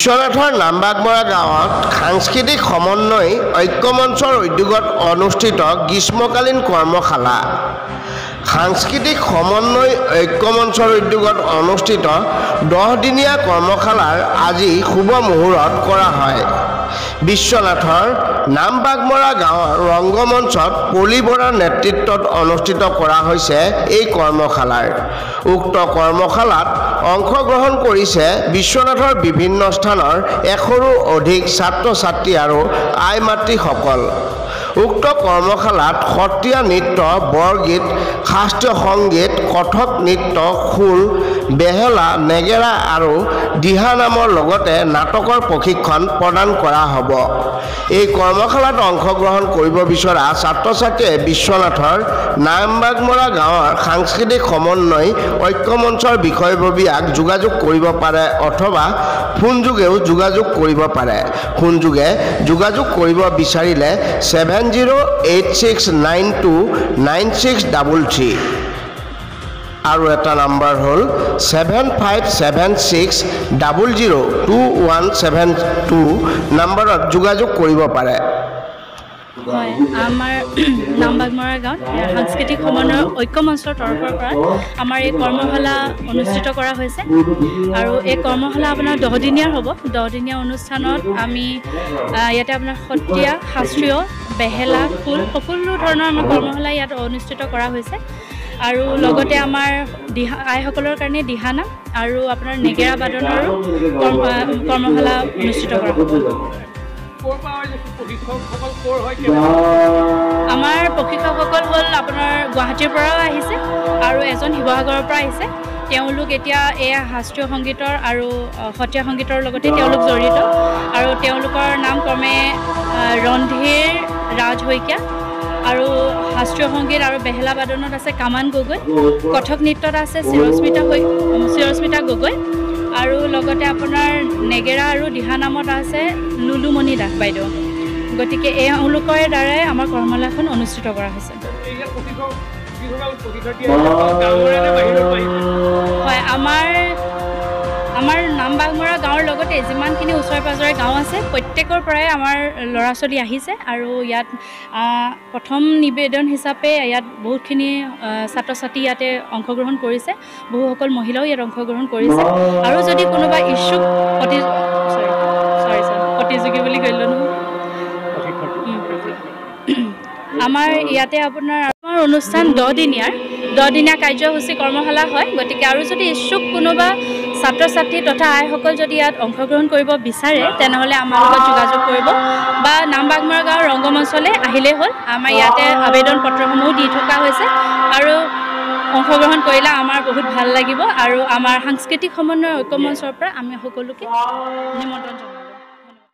বিশ্বনাথৰ নামবাগমৰা গাঁৱত সাংস্কৃতিক সমন্বয় ঐক্যমঞ্চৰ উদ্যোগত অনুষ্ঠিত গ্ৰীষ্মকালীন কৰ্মশালা। সাংস্কৃতিক সমন্বয় ঐক্যমঞ্চৰ উদ্যোগত অনুষ্ঠিত 10-দিনীয়া কৰ্মশালাৰ আজি শুভ মুহূৰ্ত কৰা হয়। বিশ্বনাথৰ নামবাগমৰা গাঁৱৰ ৰংগমঞ্চত পলি বৰাৰ নেতৃত্বত অনুষ্ঠিত কৰা হৈছে এই কৰ্মশালাৰ। উক্ত কৰ্মশালাত অংশগ্ৰহণ কৰিছে বিশ্বনাথৰ বিভিন্ন স্থানৰ 100ৰো অধিক ছাত্ৰ-ছাত্ৰী আৰু আই মাতৃসকল। উক্ত কৰ্মশালাত সত্ৰীয়া নৃত্য, বৰগীত, শাস্ত্ৰীয় সংগীত, কথক নৃত্য, খোল, বেহেলা, নেগেৰা আৰু দিহানামৰ লগতে নাটকৰ প্ৰশিক্ষণ প্ৰদান কৰা হ'ব। এই কৰ্মশালাত অংশগ্ৰহণ কৰিব বিচৰা ছাত্ৰ-ছাত্ৰীয়ে বিশ্বনাথৰ নামবাগমৰা গাঁৱৰ সাংস্কৃতিক সমন্বয় ঐক্যমঞ্চৰ বিষয়ববীয়াক যোগাযোগ কৰিব পাৰে অথবা ফোনযোগেও যোগাযোগ কৰিব পাৰে। ফোনযোগে যোগাযোগ কৰিব বিচাৰিলে 7086929633 আৰু এটা নাম্বাৰ হ'ল 7576002172 নম্বৰত যোগাযোগ কৰিব পাৰে। হয়, আমাৰ নামবাগমৰা গাঁৱত সাংস্কৃতিক সমন্বয় ঐক্যমঞ্চৰ তৰফৰ পৰা আমাৰ এই কৰ্মশালা অনুষ্ঠিত কৰা হৈছে আৰু এই কৰ্মশালা আপোনাৰ 10-দিনীয়াৰ হ'ব। 10-দিনীয়া অনুষ্ঠানত আমি ইয়াতে আপোনাৰ সত্ৰীয়া, শাস্ত্ৰীয়, বেহেলা, খোল সকলো ধৰণৰ আমাৰ কৰ্মশালা ইয়াত অনুষ্ঠিত কৰা হৈছে আৰু লগতে আমাৰ আইসকলৰ কাৰণে দিহানাম আৰু আপোনাৰ নেগেৰা বাদনৰো কৰ্মশালা অনুষ্ঠিত কৰা হ'ব। আমাৰ প্ৰশিক্ষকসকল হ'ল আপোনাৰ গুৱাহাটীৰ পৰাও আহিছে আৰু এজন শিৱসাগৰৰ পৰা আহিছে। তেওঁলোক এতিয়া এয়া শাস্ত্ৰীয় সংগীতৰ আৰু সত্ৰীয়া সংগীতৰ লগতে তেওঁলোক জড়িত আৰু তেওঁলোকৰ নাম ক্ৰমে ৰন্ধীৰ ৰাজ শইকীয়া আৰু শাস্ত্ৰীয় সংগীত আৰু বেহেলা বাদনত আছে কামান গগৈ, কথক নৃত্যত আছে চিৰস্মিতা গগৈ আৰু লগতে আপোনাৰ নেগেৰা আৰু দিহানামত আছে লুলুমণি দাস বাইদেউ। গতিকে এওঁলোকৰ দ্বাৰাই আমাৰ কৰ্মশালাখন অনুষ্ঠিত কৰা হৈছে। হয়, আমাৰ নামবাগমৰা গাঁৱৰ লগতে যিমানখিনি ওচৰে পাঁজৰে গাঁও আছে প্ৰত্যেকৰ পৰাই আমাৰ ল'ৰা ছোৱালী আহিছে আৰু ইয়াত প্ৰথম নিবেদন হিচাপে ইয়াত বহুতখিনি ছাত্ৰ ছাত্ৰী ইয়াতে অংশগ্ৰহণ কৰিছে। বহুসকল মহিলাও ইয়াত অংশগ্ৰহণ কৰিছে আৰু যদি কোনোবা ইচ্ছুক প্ৰতিযোগী বুলি কৈছিলোঁ নহয়, আমাৰ ইয়াতে আপোনাৰ অনুষ্ঠান 10-দিনীয়া কাৰ্যসূচী কৰ্মশালা হয়। গতিকে আৰু যদি ইচ্ছুক কোনোবা ছাত্ৰ ছাত্ৰী তথা আইসকল যদি ইয়াত অংশগ্ৰহণ কৰিব বিচাৰে তেনেহ'লে আমাৰ লগত যোগাযোগ কৰিব বা নামবাগমৰা গাঁৱৰ ৰংগমঞ্চলৈ আহিলেই হ'ল। আমাৰ ইয়াতে আবেদন পত্ৰসমূহ দি থকা হৈছে আৰু অংশগ্ৰহণ কৰিলে আমাৰ বহুত ভাল লাগিব আৰু আমাৰ সাংস্কৃতিক সমন্বয় ঐক্যমঞ্চৰ পৰা আমি সকলোকে নিমন্ত্ৰণ জনাওঁ।